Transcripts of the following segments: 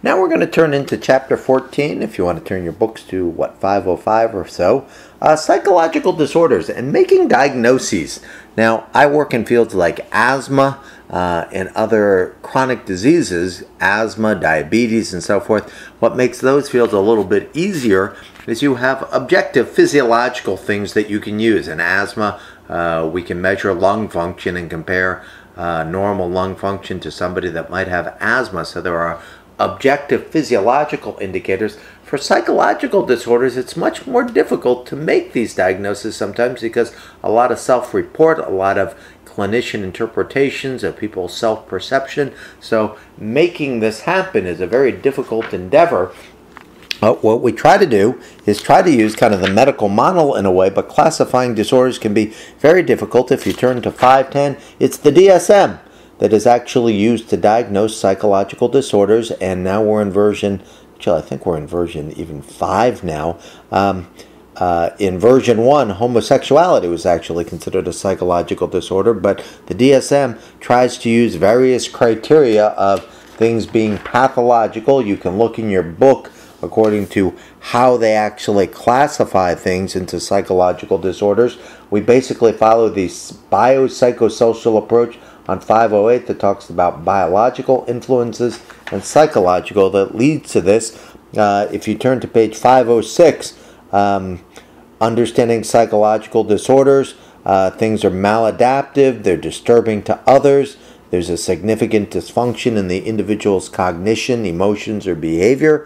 Now we're going to turn into chapter 14, if you want to turn your books to, 505 or so. Psychological disorders and making diagnoses. Now, I work in fields like asthma and other chronic diseases, asthma, diabetes, and so forth. What makes those fields a little bit easier is you have objective physiological things that you can use. In asthma, we can measure lung function and compare normal lung function to somebody that might have asthma. So there are objective physiological indicators. For psychological disorders, it's much more difficult to make these diagnoses sometimes because a lot of self-report, a lot of clinician interpretations of people's self-perception. So making this happen is a very difficult endeavor. What we try to do is try to use kind of the medical model in a way, but classifying disorders can be very difficult. If you turn to 510, it's the DSM that is actually used to diagnose psychological disorders, and now we're in version, actually I think we're in version even 5 now. In version 1, homosexuality was actually considered a psychological disorder, but the DSM tries to use various criteria of things being pathological. You can look in your book according to how they actually classify things into psychological disorders. We basically follow the biopsychosocial approach on 508 that talks about biological influences and psychological that leads to this. If you turn to page 506, understanding psychological disorders, things are maladaptive, they're disturbing to others, there's a significant dysfunction in the individual's cognition, emotions, or behavior.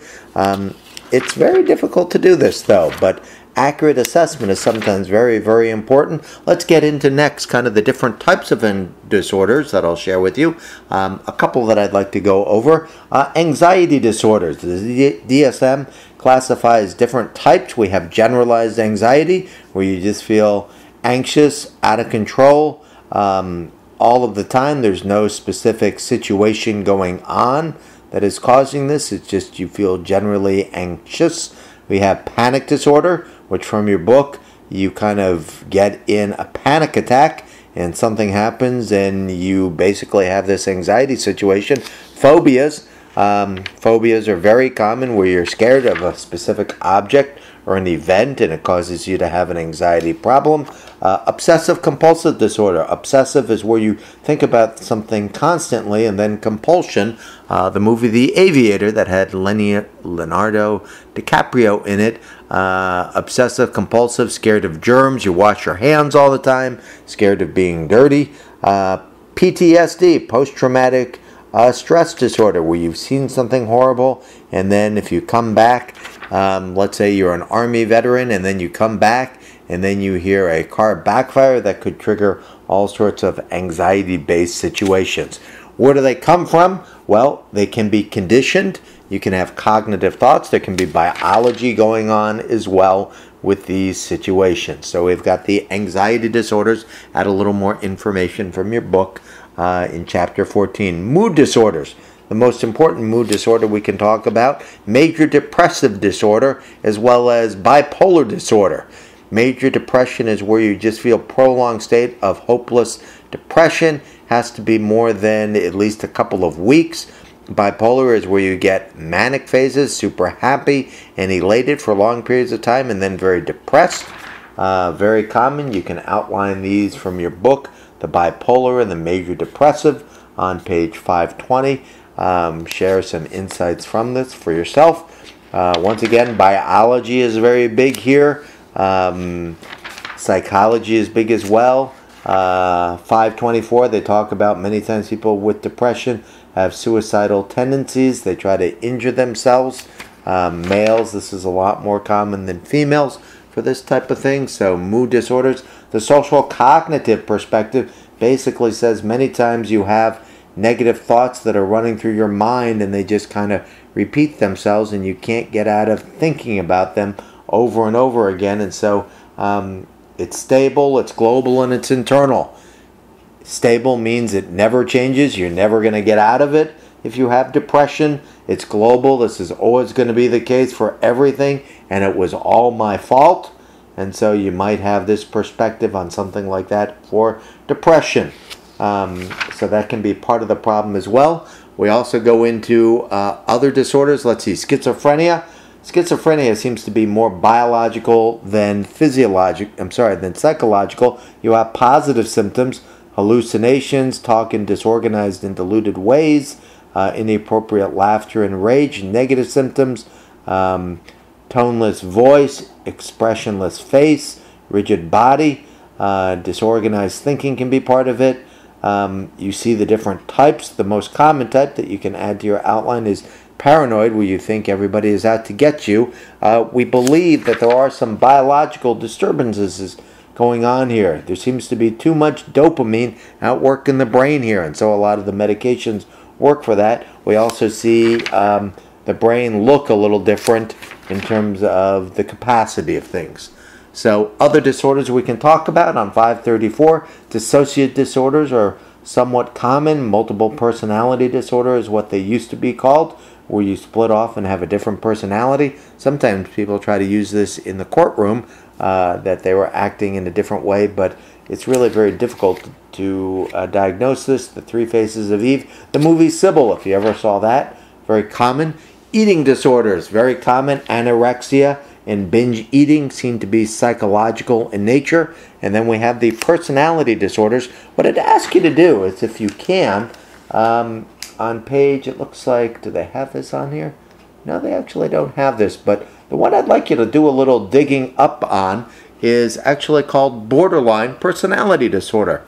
It's very difficult to do this, though, but accurate assessment is sometimes very, very important. Let's get into next kind of the different types of disorders that I'll share with you. A couple that I'd like to go over. Anxiety disorders. The DSM classifies different types. We have generalized anxiety, where you just feel anxious, out of control, all of the time. There's no specific situation going on that is causing this. It's just you feel generally anxious. We have panic disorder, which from your book, you kind of get in a panic attack and something happens and you basically have this anxiety situation. Phobias. Phobias are very common where you're scared of a specific object or an event and it causes you to have an anxiety problem. Obsessive compulsive disorder. Obsessive is where you think about something constantly, and then compulsion. The movie The Aviator that had Leonardo DiCaprio in it. Obsessive compulsive, scared of germs. You wash your hands all the time, scared of being dirty. PTSD, post-traumatic stress disorder, where you've seen something horrible and then if you come back, let's say you're an Army veteran and then you come back and then you hear a car backfire, that could trigger all sorts of anxiety-based situations. Where do they come from? Well, they can be conditioned. You can have cognitive thoughts. There can be biology going on as well with these situations. So we've got the anxiety disorders. Add a little more information from your book in chapter 14. Mood disorders. The most important mood disorder we can talk about, major depressive disorder, as well as bipolar disorder. Major depression is where you just feel prolonged state of hopeless depression. Has to be more than at least a couple of weeks. Bipolar is where you get manic phases, super happy and elated for long periods of time, and then very depressed. Very common. You can outline these from your book, the bipolar and the major depressive, on page 520. Share some insights from this for yourself. Once again, biology is very big here. Psychology is big as well. 524, they talk about many times people with depression have suicidal tendencies. They try to injure themselves. Males, this is a lot more common than females for this type of thing. So mood disorders. The social cognitive perspective basically says many times you have negative thoughts that are running through your mind and they just kind of repeat themselves and you can't get out of thinking about them over and over again. And so it's stable, it's global, and it's internal. Stable means it never changes. You're never going to get out of it. If you have depression, it's global. This is always going to be the case for everything, and it was all my fault. And so you might have this perspective on something like that for depression. So that can be part of the problem as well. We also go into other disorders. Let's see, schizophrenia. Schizophrenia seems to be more biological than than psychological. You have positive symptoms, hallucinations, talk in disorganized and diluted ways, inappropriate laughter and rage. Negative symptoms, toneless voice, expressionless face, rigid body, disorganized thinking can be part of it. You see the different types. The most common type that you can add to your outline is paranoid, where you think everybody is out to get you. We believe that there are some biological disturbances going on here. There seems to be too much dopamine at work in the brain here, and so a lot of the medications work for that. We also see the brain look a little different in terms of the capacity of things. So other disorders we can talk about on 534. Dissociative disorders are somewhat common. Multiple personality disorder is what they used to be called, where you split off and have a different personality. Sometimes people try to use this in the courtroom, that they were acting in a different way, but it's really very difficult to diagnose this. The Three Faces of Eve, the movie Sybil, if you ever saw that, very common. Eating disorders, very common. Anorexia and binge eating seem to be psychological in nature. And then we have the personality disorders. What I'd ask you to do is, if you can, on page, it looks like, do they have this on here? No, they actually don't have this, but the one I'd like you to do a little digging up on is actually called borderline personality disorder.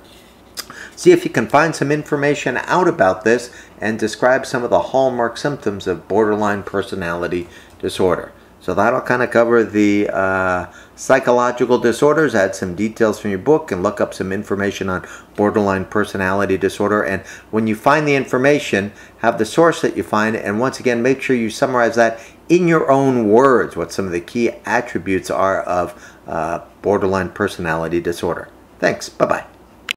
See if you can find some information out about this and describe some of the hallmark symptoms of borderline personality disorder. So that'll kind of cover the psychological disorders. Add some details from your book and look up some information on borderline personality disorder. And when you find the information, have the source that you find, and once again, make sure you summarize that in your own words, what some of the key attributes are of borderline personality disorder. Thanks. Bye-bye.